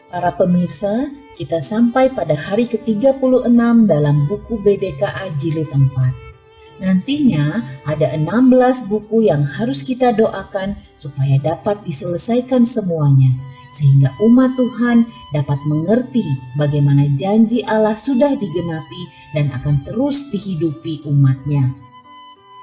Para pemirsa, kita sampai pada hari ke-36 dalam buku BDKA Jilid 4. Nantinya ada 16 buku yang harus kita doakan supaya dapat diselesaikan semuanya, sehingga umat Tuhan dapat mengerti bagaimana janji Allah sudah digenapi dan akan terus dihidupi umatnya.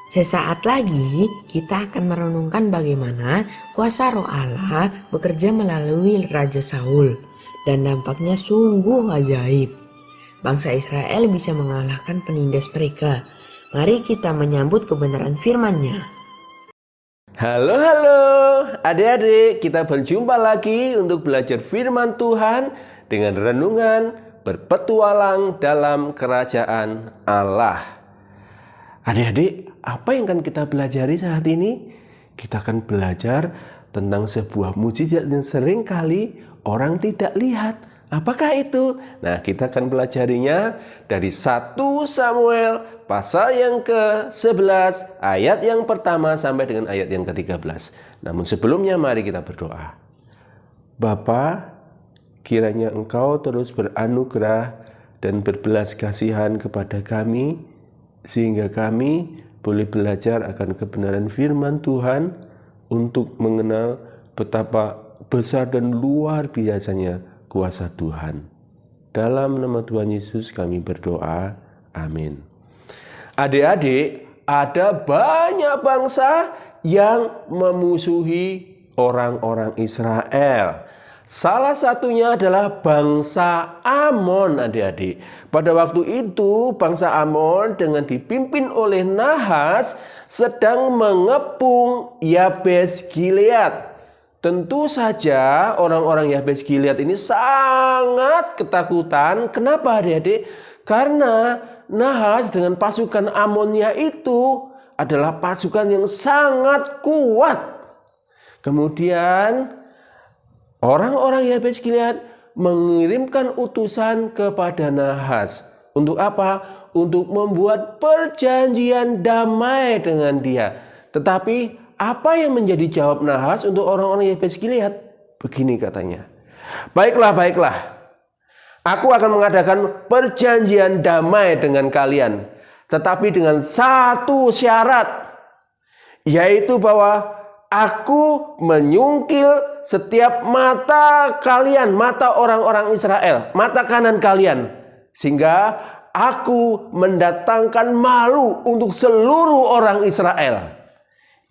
Sesaat lagi kita akan merenungkan bagaimana kuasa roh Allah bekerja melalui Raja Saul dan dampaknya sungguh ajaib. Bangsa Israel bisa mengalahkan penindas mereka. Mari kita menyambut kebenaran firman-Nya. Halo adik-adik, kita berjumpa lagi untuk belajar firman Tuhan dengan renungan berpetualang dalam kerajaan Allah. Adik-adik, apa yang akan kita pelajari saat ini? Kita akan belajar tentang sebuah mukjizat yang sering kali orang tidak lihat. Apakah itu? Nah, kita akan pelajarinya dari 1 Samuel pasal yang ke-11 ayat yang pertama sampai dengan ayat yang ke-13. Namun sebelumnya mari kita berdoa. Bapa, kiranya Engkau terus beranugerah dan berbelas kasihan kepada kami, sehingga kami boleh belajar akan kebenaran firman Tuhan untuk mengenal betapa besar dan luar biasanya kuasa Tuhan. Dalam nama Tuhan Yesus kami berdoa. Amin. Adik-adik, ada banyak bangsa yang memusuhi orang-orang Israel. Salah satunya adalah bangsa Amon, adik-adik. Pada waktu itu bangsa Amon dengan dipimpin oleh Nahas sedang mengepung Yabes Gilead. Tentu saja orang-orang Yabes Gilead ini sangat ketakutan. Kenapa adik-adik? Karena Nahas dengan pasukan Amonnya itu adalah pasukan yang sangat kuat. Kemudian orang-orang Yabes Gilead mengirimkan utusan kepada Nahas. Untuk apa? Untuk membuat perjanjian damai dengan dia. Tetapi apa yang menjadi jawab Nahas untuk orang-orang Yabes Gilead? Begini katanya. Baiklah. Aku akan mengadakan perjanjian damai dengan kalian. Tetapi dengan satu syarat. Yaitu bahwa aku menyungkil setiap mata kalian, mata orang-orang Israel, mata kanan kalian. Sehingga aku mendatangkan malu untuk seluruh orang Israel.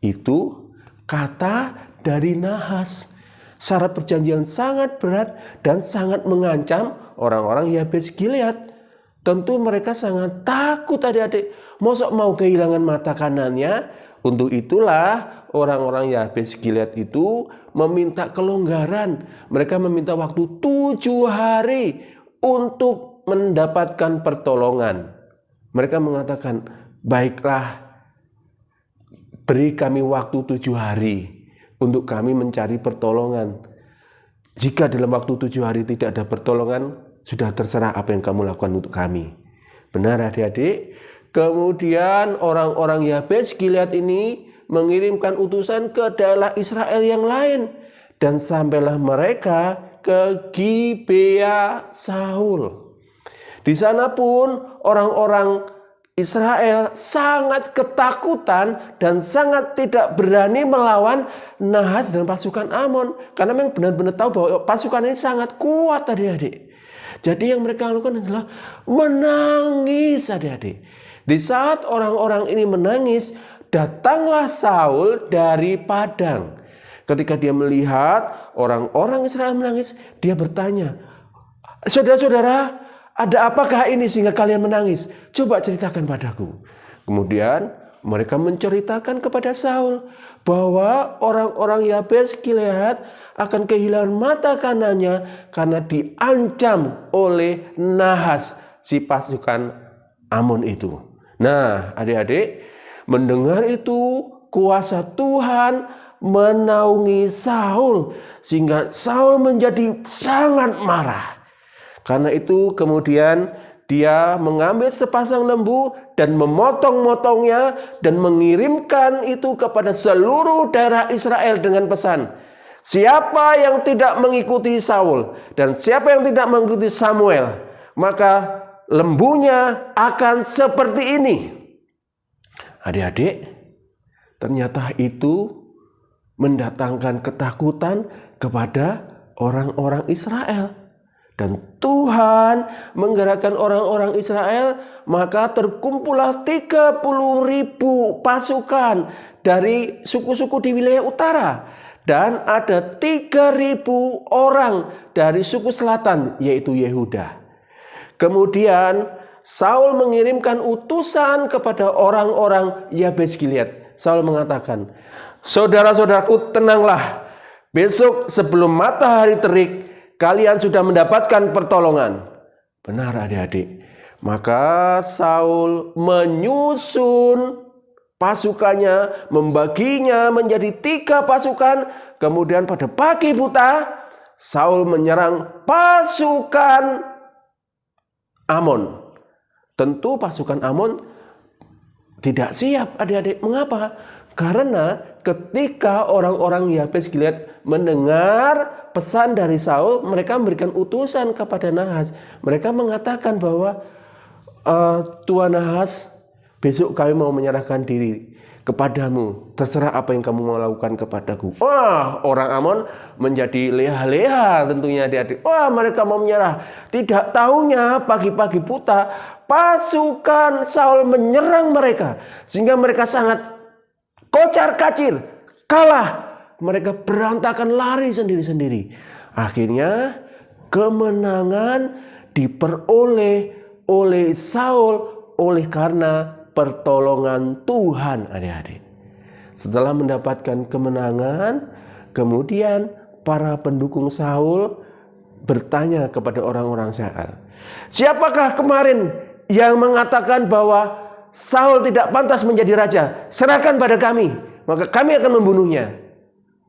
Itu kata dari Nahas. Syarat perjanjian sangat berat dan sangat mengancam orang-orang Yabes Gilead. Tentu mereka sangat takut adik-adik. Mosok mau kehilangan mata kanannya? Untuk itulah orang-orang Yabes Gilead itu meminta kelonggaran. Mereka meminta waktu 7 hari untuk mendapatkan pertolongan. Mereka mengatakan, baiklah, beri kami waktu 7 hari untuk kami mencari pertolongan. Jika dalam waktu 7 hari tidak ada pertolongan, sudah terserah apa yang kamu lakukan untuk kami. Benar adik-adik? Kemudian orang-orang Yabes Gilead ini mengirimkan utusan ke daerah Israel yang lain. Dan sampailah mereka ke Gibea Saul. Di sana pun orang-orang Israel sangat ketakutan dan sangat tidak berani melawan Nahas dan pasukan Amon. Karena memang benar-benar tahu bahwa pasukan ini sangat kuat adik-adik. Jadi yang mereka lakukan adalah menangis adik-adik. Di saat orang-orang ini menangis, datanglah Saul dari padang. Ketika dia melihat orang-orang Israel menangis, dia bertanya, saudara-saudara, ada apakah ini sehingga kalian menangis? Coba ceritakan padaku. Kemudian mereka menceritakan kepada Saul bahwa orang-orang Yabes Gilead akan kehilangan mata kanannya karena diancam oleh Nahas, si pasukan Amon itu. Nah, adik-adik, mendengar itu kuasa Tuhan menaungi Saul sehingga Saul menjadi sangat marah. Karena itu kemudian dia mengambil sepasang lembu dan memotong-motongnya dan mengirimkan itu kepada seluruh daerah Israel dengan pesan, Siapa yang tidak mengikuti Saul dan siapa yang tidak mengikuti Samuel, maka lembunya akan seperti ini. Adik-adik, ternyata itu mendatangkan ketakutan kepada orang-orang Israel. Dan Tuhan menggerakkan orang-orang Israel, maka terkumpullah 30.000 pasukan dari suku-suku di wilayah utara. Dan ada 3.000 orang dari suku selatan, yaitu Yehuda. Kemudian Saul mengirimkan utusan kepada orang-orang Yabes Gilead. Saul mengatakan, saudara-saudaraku, tenanglah. Besok sebelum matahari terik, kalian sudah mendapatkan pertolongan. Benar adik-adik. Maka Saul menyusun pasukannya, membaginya menjadi 3 pasukan. Kemudian pada pagi buta, Saul menyerang pasukan Amon. Tentu pasukan Amon tidak siap adik-adik. Mengapa? Karena ketika orang-orang Yabes Gilead mendengar pesan dari Saul, mereka memberikan utusan kepada Nahas. Mereka mengatakan bahwa Tuan Nahas, besok kami mau menyerahkan diri kepadamu. Terserah apa yang kamu mau lakukan kepadaku. Wah, orang Amon menjadi leha-leha tentunya adik-adik. Wah, mereka mau menyerah. Tidak tahunya pagi-pagi buta pasukan Saul menyerang mereka. Sehingga mereka sangat kocar-kacir, kalah. Mereka berantakan lari sendiri-sendiri. Akhirnya kemenangan diperoleh oleh Saul oleh karena pertolongan Tuhan adik-adik. Setelah mendapatkan kemenangan, kemudian para pendukung Saul bertanya kepada orang-orang Israel, siapakah kemarin yang mengatakan bahwa Saul tidak pantas menjadi raja? Serahkan pada kami, maka kami akan membunuhnya.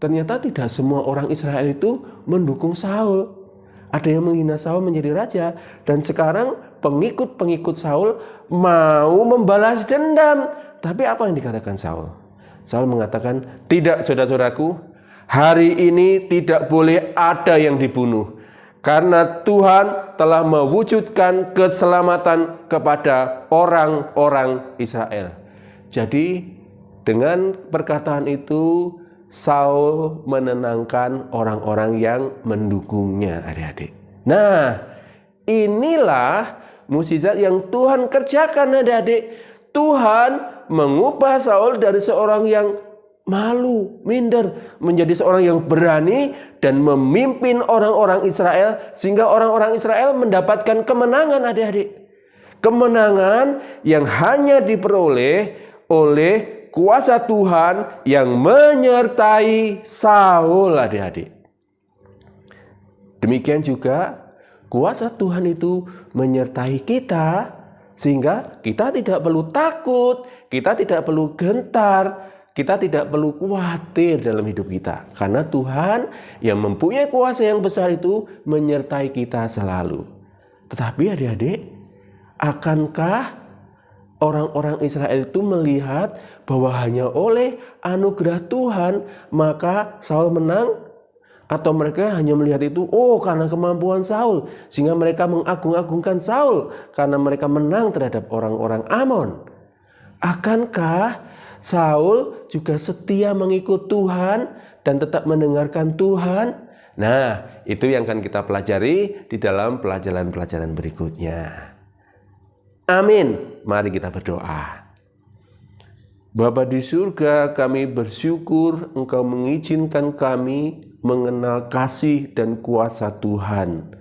Ternyata tidak semua orang Israel itu mendukung Saul. Ada yang menghina Saul menjadi raja. Dan sekarang pengikut-pengikut Saul mau membalas dendam. Tapi apa yang dikatakan Saul? Saul mengatakan, tidak saudara-saudaraku, hari ini tidak boleh ada yang dibunuh. Karena Tuhan telah mewujudkan keselamatan kepada orang-orang Israel. Jadi dengan perkataan itu Saul menenangkan orang-orang yang mendukungnya adik-adik. Nah, inilah mukjizat yang Tuhan kerjakan adik-adik. Tuhan mengubah Saul dari seorang yang malu, minder, menjadi seorang yang berani dan memimpin orang-orang Israel. Sehingga orang-orang Israel mendapatkan kemenangan adik-adik. Kemenangan yang hanya diperoleh oleh kuasa Tuhan yang menyertai Saul adik-adik. Demikian juga kuasa Tuhan itu menyertai kita sehingga kita tidak perlu takut, kita tidak perlu gentar, kita tidak perlu khawatir dalam hidup kita. Karena Tuhan yang mempunyai kuasa yang besar itu menyertai kita selalu. Tetapi adik-adik, akankah orang-orang Israel itu melihat bahwa hanya oleh anugerah Tuhan maka Saul menang? Atau mereka hanya melihat itu, oh karena kemampuan Saul, sehingga mereka mengagung-agungkan Saul karena mereka menang terhadap orang-orang Amon? Akankah Saul juga setia mengikut Tuhan dan tetap mendengarkan Tuhan? Nah, itu yang akan kita pelajari di dalam pelajaran-pelajaran berikutnya. Amin. Mari kita berdoa. Bapa di surga, kami bersyukur Engkau mengizinkan kami mengenal kasih dan kuasa Tuhan.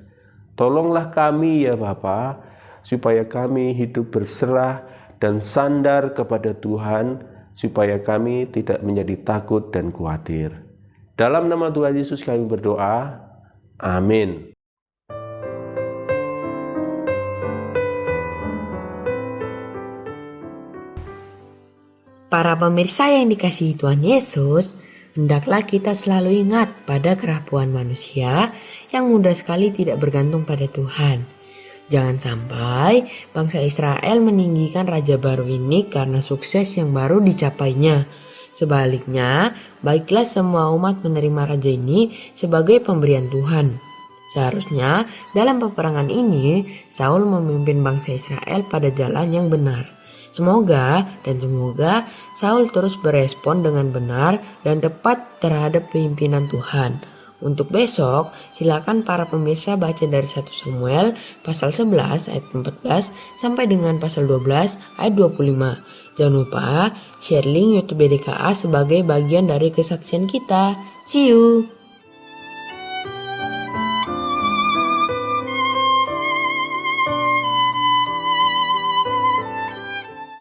Tolonglah kami ya Bapa, supaya kami hidup berserah dan sandar kepada Tuhan, supaya kami tidak menjadi takut dan khawatir. Dalam nama Tuhan Yesus kami berdoa. Amin. Para pemirsa yang dikasihi Tuhan Yesus, hendaklah kita selalu ingat pada kerapuhan manusia yang mudah sekali tidak bergantung pada Tuhan. Jangan sampai bangsa Israel meninggikan raja baru ini karena sukses yang baru dicapainya. Sebaliknya, baiklah semua umat menerima raja ini sebagai pemberian Tuhan. Seharusnya dalam peperangan ini Saul memimpin bangsa Israel pada jalan yang benar. Semoga Saul terus berespon dengan benar dan tepat terhadap pimpinan Tuhan. Untuk besok, silakan para pemirsa baca dari 1 Samuel pasal 11 ayat 14 sampai dengan pasal 12 ayat 25. Jangan lupa share link YouTube BDKA sebagai bagian dari kesaksian kita. See you!